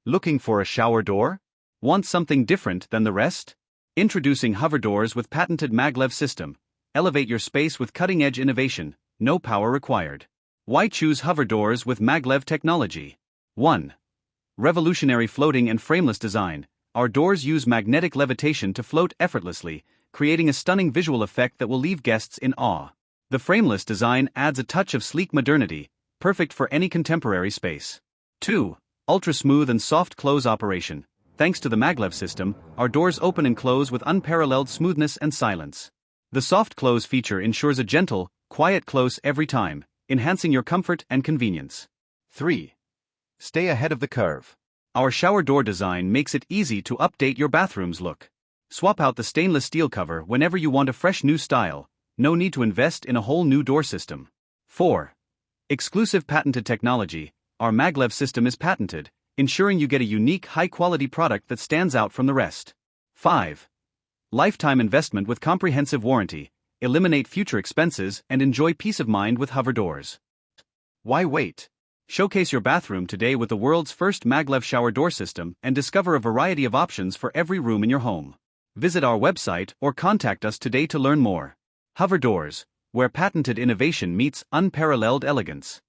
Looking for a shower door? Want something different than the rest? Introducing hover doors with patented Maglev system. Elevate your space with cutting-edge innovation, no power required. Why choose hover doors with Maglev technology? 1. Revolutionary floating and frameless design. Our doors use magnetic levitation to float effortlessly, creating a stunning visual effect that will leave guests in awe. The frameless design adds a touch of sleek modernity, perfect for any contemporary space. 2. Ultra-smooth and soft close operation. Thanks to the Maglev system, our doors open and close with unparalleled smoothness and silence. The soft close feature ensures a gentle, quiet close every time, enhancing your comfort and convenience. 3. Stay ahead of the curve. Our shower door design makes it easy to update your bathroom's look. Swap out the stainless steel cover whenever you want a fresh new style, no need to invest in a whole new door system. 4. Exclusive patented technology. Our Maglev system is patented, ensuring you get a unique high-quality product that stands out from the rest. 5. Lifetime investment with comprehensive warranty. Eliminate future expenses and enjoy peace of mind with hover doors. Why wait? Showcase your bathroom today with the world's first Maglev shower door system and discover a variety of options for every room in your home. Visit our website or contact us today to learn more. Hover doors, where patented innovation meets unparalleled elegance.